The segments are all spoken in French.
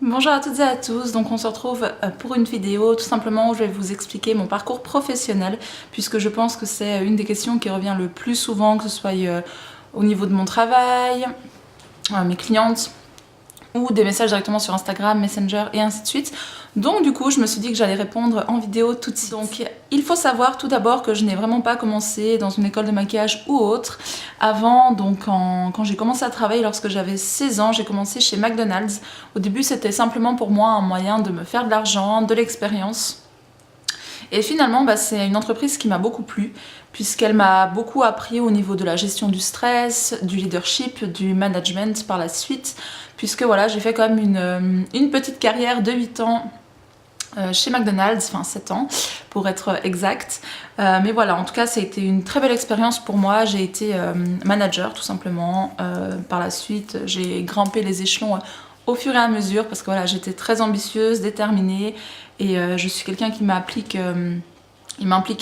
Bonjour à toutes et à tous, donc on se retrouve pour une vidéo tout simplement où je vais vous expliquer mon parcours professionnel puisque je pense que c'est une des questions qui revient le plus souvent, que ce soit au niveau de mon travail, mes clientes ou des messages directement sur Instagram, Messenger et ainsi de suite. Donc du coup je me suis dit que j'allais répondre en vidéo tout de suite. Donc il faut savoir tout d'abord que je n'ai vraiment pas commencé dans une école de maquillage ou autre. Avant, donc quand j'ai commencé à travailler lorsque j'avais 16 ans, j'ai commencé chez McDonald's. Au début c'était simplement pour moi un moyen de me faire de l'argent, de l'expérience. Et finalement, c'est une entreprise qui m'a beaucoup plu, puisqu'elle m'a beaucoup appris au niveau de la gestion du stress, du leadership, du management par la suite, puisque voilà, j'ai fait quand même une petite carrière de 8 ans chez McDonald's, enfin 7 ans pour être exact. Mais voilà, en tout cas, ça a été une très belle expérience pour moi. J'ai été manager tout simplement. Par la suite, j'ai grimpé les échelons au fur et à mesure parce que voilà, j'étais très ambitieuse, déterminée et je suis quelqu'un qui m'implique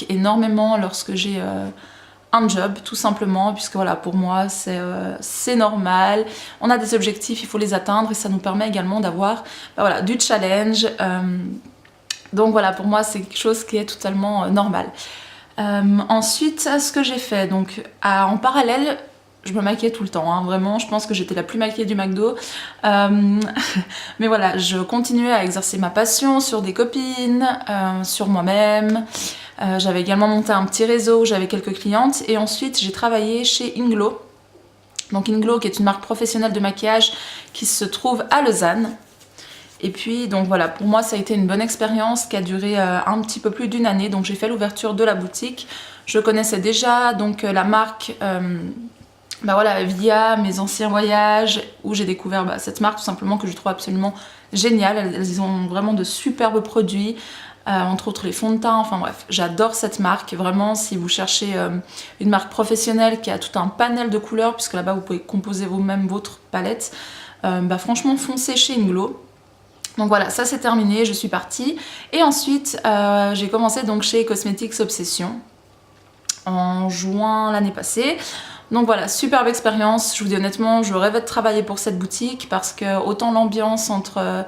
énormément lorsque j'ai un job tout simplement, puisque voilà, pour moi c'est normal, on a des objectifs, il faut les atteindre et ça nous permet également d'avoir voilà, du challenge. Donc voilà, pour moi c'est quelque chose qui est totalement normal. Ensuite, ce que j'ai fait, donc en parallèle, je me maquillais tout le temps, hein, vraiment, je pense que j'étais la plus maquillée du McDo. Mais voilà, je continuais à exercer ma passion sur des copines, sur moi-même. J'avais également monté un petit réseau, j'avais quelques clientes et ensuite j'ai travaillé chez Inglo. Donc Inglo qui est une marque professionnelle de maquillage qui se trouve à Lausanne. Et puis donc voilà, pour moi ça a été une bonne expérience qui a duré un petit peu plus d'une année. Donc j'ai fait l'ouverture de la boutique. Je connaissais déjà donc la marque voilà, via mes anciens voyages où j'ai découvert cette marque tout simplement que je trouve absolument géniale. Elles ont vraiment de superbes produits. Entre autres les fonds de teint, enfin bref, j'adore cette marque. Vraiment, si vous cherchez une marque professionnelle qui a tout un panel de couleurs, puisque là-bas vous pouvez composer vous-même votre palette, franchement foncez chez Inglo. Donc voilà, ça c'est terminé, je suis partie. Et ensuite, j'ai commencé donc chez Cosmetics Obsession en juin l'année passée. Donc voilà, superbe expérience. Je vous dis honnêtement, je rêvais de travailler pour cette boutique parce que autant l'ambiance entre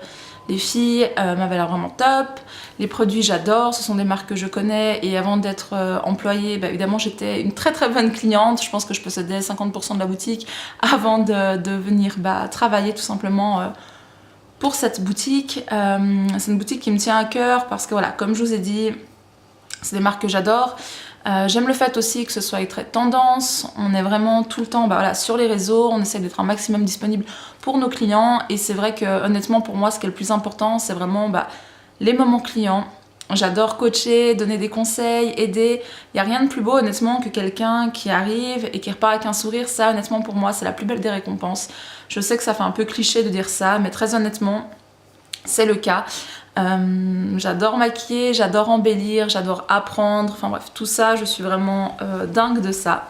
les filles m'avait l'air vraiment top. Les produits, j'adore, ce sont des marques que je connais et avant d'être employée, évidemment, j'étais une très très bonne cliente. Je pense que je possédais 50% de la boutique avant de venir travailler tout simplement pour cette boutique. C'est une boutique qui me tient à cœur parce que voilà, comme je vous ai dit, c'est des marques que j'adore. J'aime le fait aussi que ce soit très tendance, on est vraiment tout le temps sur les réseaux, on essaie d'être un maximum disponible pour nos clients et c'est vrai que honnêtement pour moi ce qui est le plus important c'est vraiment les moments clients. J'adore coacher, donner des conseils, aider. Il n'y a rien de plus beau honnêtement que quelqu'un qui arrive et qui repart avec un sourire. Ça honnêtement pour moi c'est la plus belle des récompenses. Je sais que ça fait un peu cliché de dire ça mais très honnêtement c'est le cas. J'adore maquiller, j'adore embellir, j'adore apprendre, enfin bref, tout ça, je suis vraiment dingue de ça.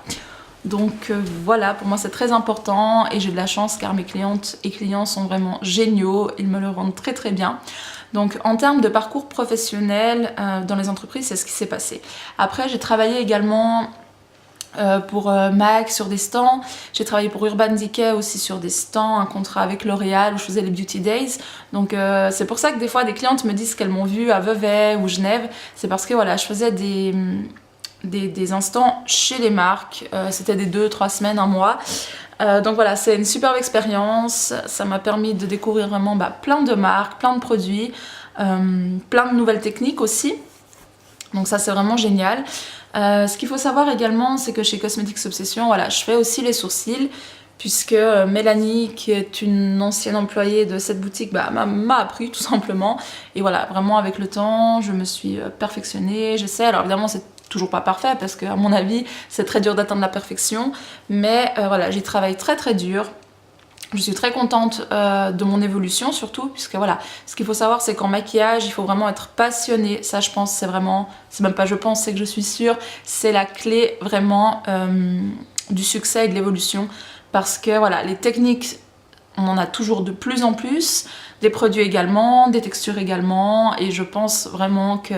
Donc voilà, pour moi c'est très important et j'ai de la chance car mes clientes et clients sont vraiment géniaux, ils me le rendent très très bien. Donc en termes de parcours professionnel dans les entreprises, c'est ce qui s'est passé. Après j'ai travaillé également pour MAC sur des stands, j'ai travaillé pour Urban Decay aussi sur des stands, un contrat avec L'Oréal où je faisais les Beauty Days. Donc c'est pour ça que des fois des clientes me disent qu'elles m'ont vue à Vevey ou Genève, c'est parce que voilà, je faisais des instants chez les marques, c'était des 2-3 semaines, un mois. Donc voilà, c'est une superbe expérience, ça m'a permis de découvrir vraiment plein de marques, plein de produits, plein de nouvelles techniques aussi. Donc ça c'est vraiment génial. Ce qu'il faut savoir également, c'est que chez Cosmetics Obsession, voilà, je fais aussi les sourcils, puisque Mélanie, qui est une ancienne employée de cette boutique, m'a appris tout simplement. Et voilà, vraiment avec le temps, je me suis perfectionnée, j'essaie. Alors évidemment, c'est toujours pas parfait, parce qu'à mon avis, c'est très dur d'atteindre la perfection. Mais voilà, j'y travaille très très dur. Je suis très contente de mon évolution surtout, puisque voilà, ce qu'il faut savoir c'est qu'en maquillage, il faut vraiment être passionné. Ça je pense c'est vraiment, c'est même pas je pense, c'est que je suis sûre, c'est la clé vraiment du succès et de l'évolution. Parce que voilà, les techniques, on en a toujours de plus en plus, des produits également, des textures également, et je pense vraiment que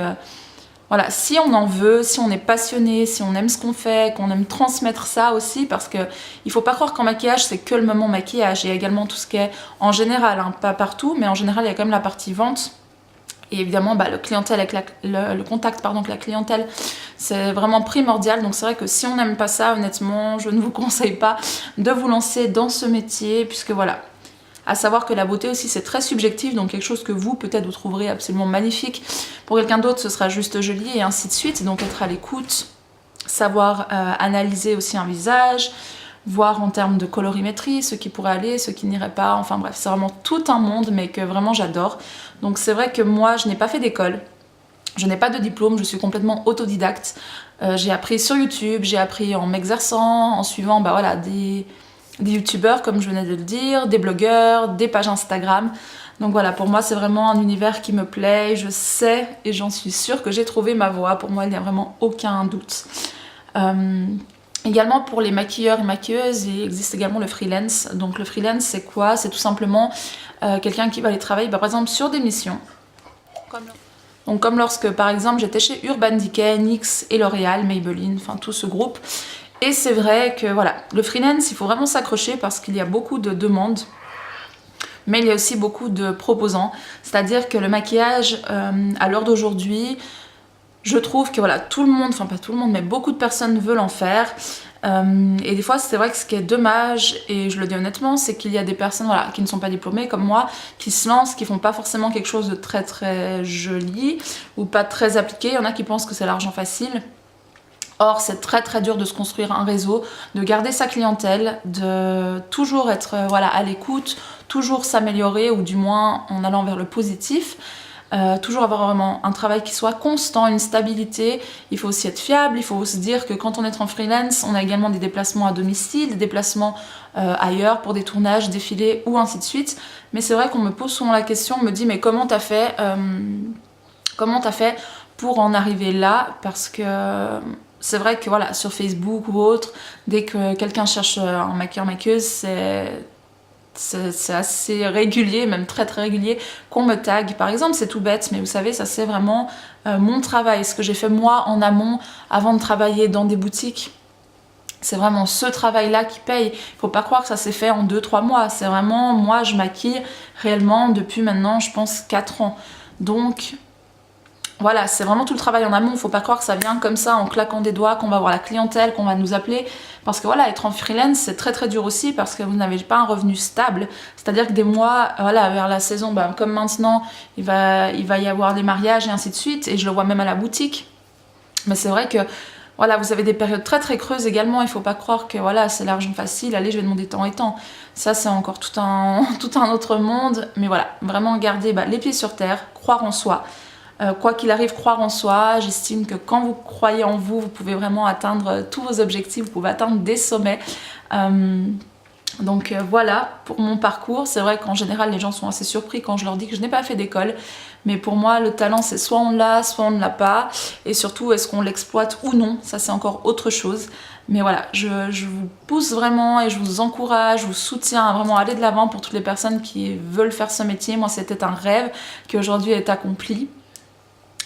voilà, si on en veut, si on est passionné, si on aime ce qu'on fait, qu'on aime transmettre ça aussi, parce que il faut pas croire qu'en maquillage c'est que le moment maquillage, il y a également tout ce qui est en général, hein, pas partout, mais en général il y a quand même la partie vente. Et évidemment, le contact avec la clientèle, c'est vraiment primordial. Donc c'est vrai que si on n'aime pas ça, honnêtement, je ne vous conseille pas de vous lancer dans ce métier, puisque voilà. À savoir que la beauté aussi c'est très subjectif, donc quelque chose que vous peut-être vous trouverez absolument magnifique, pour quelqu'un d'autre ce sera juste joli et ainsi de suite. Donc être à l'écoute, savoir analyser aussi un visage, voir en termes de colorimétrie, ce qui pourrait aller, ce qui n'irait pas, enfin bref, c'est vraiment tout un monde mais que vraiment j'adore. Donc c'est vrai que moi je n'ai pas fait d'école, je n'ai pas de diplôme, je suis complètement autodidacte. J'ai appris sur YouTube, j'ai appris en m'exerçant, en suivant voilà, des youtubeurs comme je venais de le dire, des blogueurs, des pages Instagram. Donc voilà, pour moi c'est vraiment un univers qui me plaît, je sais et j'en suis sûre que j'ai trouvé ma voie, pour moi il n'y a vraiment aucun doute. Également pour les maquilleurs et maquilleuses, il existe également le freelance. Donc le freelance c'est quoi? C'est tout simplement quelqu'un qui va aller travailler par exemple sur des missions. Donc comme lorsque par exemple j'étais chez Urban Decay, NYX et L'Oréal, Maybelline, enfin tout ce groupe. Et c'est vrai que voilà, le freelance, il faut vraiment s'accrocher parce qu'il y a beaucoup de demandes, mais il y a aussi beaucoup de proposants. C'est-à-dire que le maquillage, à l'heure d'aujourd'hui, je trouve que voilà, tout le monde, enfin pas tout le monde, mais beaucoup de personnes veulent en faire. Et des fois, c'est vrai que ce qui est dommage, et je le dis honnêtement, c'est qu'il y a des personnes voilà, qui ne sont pas diplômées comme moi, qui se lancent, qui font pas forcément quelque chose de très très joli ou pas très appliqué. Il y en a qui pensent que c'est l'argent facile. Or, c'est très très dur de se construire un réseau, de garder sa clientèle, de toujours être à l'écoute, toujours s'améliorer ou du moins en allant vers le positif. Toujours avoir vraiment un travail qui soit constant, une stabilité. Il faut aussi être fiable, il faut se dire que quand on est en freelance, on a également des déplacements à domicile, des déplacements ailleurs pour des tournages, défilés ou ainsi de suite. Mais c'est vrai qu'on me pose souvent la question, on me dit mais comment t'as fait pour en arriver là? Parce que c'est vrai que voilà, sur Facebook ou autre, dès que quelqu'un cherche un maquilleur-maquilleuse, c'est assez régulier, même très très régulier, qu'on me tag. Par exemple, c'est tout bête, mais vous savez, ça c'est vraiment mon travail, ce que j'ai fait moi en amont avant de travailler dans des boutiques. C'est vraiment ce travail-là qui paye. Il faut pas croire que ça s'est fait en 2-3 mois. C'est vraiment, moi je maquille réellement depuis maintenant, je pense, 4 ans. Donc voilà, c'est vraiment tout le travail en amont. Faut pas croire que ça vient comme ça en claquant des doigts, qu'on va avoir la clientèle, qu'on va nous appeler. Parce que voilà, être en freelance, c'est très très dur aussi parce que vous n'avez pas un revenu stable. C'est-à-dire que des mois, voilà, vers la saison, comme maintenant, il va y avoir des mariages et ainsi de suite. Et je le vois même à la boutique. Mais c'est vrai que voilà, vous avez des périodes très très creuses également. Il faut pas croire que voilà, c'est l'argent facile. Allez, je vais demander tant et tant. Ça, c'est encore tout un autre monde. Mais voilà, vraiment garder les pieds sur terre, croire en soi. Quoi qu'il arrive, croire en soi. J'estime que quand vous croyez en vous, vous pouvez vraiment atteindre tous vos objectifs, vous pouvez atteindre des sommets. Donc voilà pour mon parcours. C'est vrai qu'en général les gens sont assez surpris quand je leur dis que je n'ai pas fait d'école, mais pour moi le talent c'est soit on l'a, soit on ne l'a pas, et surtout est-ce qu'on l'exploite ou non, ça c'est encore autre chose. Mais voilà, je vous pousse vraiment et je vous encourage, je vous soutiens à vraiment aller de l'avant pour toutes les personnes qui veulent faire ce métier. Moi c'était un rêve qui aujourd'hui est accompli.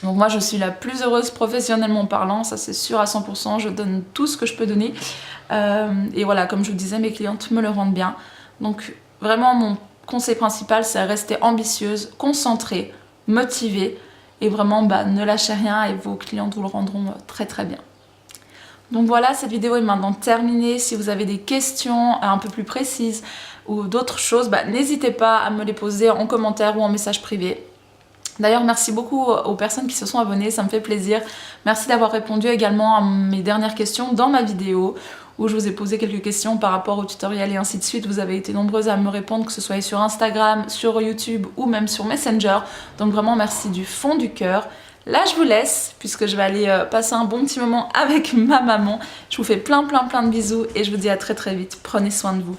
Donc moi je suis la plus heureuse professionnellement parlant, ça c'est sûr à 100%, je donne tout ce que je peux donner. Et voilà, comme je vous disais, mes clientes me le rendent bien. Donc vraiment mon conseil principal c'est rester ambitieuse, concentrée, motivée et vraiment ne lâchez rien et vos clientes vous le rendront très très bien. Donc voilà, cette vidéo est maintenant terminée. Si vous avez des questions un peu plus précises ou d'autres choses, n'hésitez pas à me les poser en commentaire ou en message privé. D'ailleurs, merci beaucoup aux personnes qui se sont abonnées, ça me fait plaisir. Merci d'avoir répondu également à mes dernières questions dans ma vidéo où je vous ai posé quelques questions par rapport au tutoriel et ainsi de suite. Vous avez été nombreuses à me répondre, que ce soit sur Instagram, sur YouTube ou même sur Messenger. Donc vraiment, merci du fond du cœur. Là, je vous laisse puisque je vais aller passer un bon petit moment avec ma maman. Je vous fais plein de bisous et je vous dis à très très vite. Prenez soin de vous.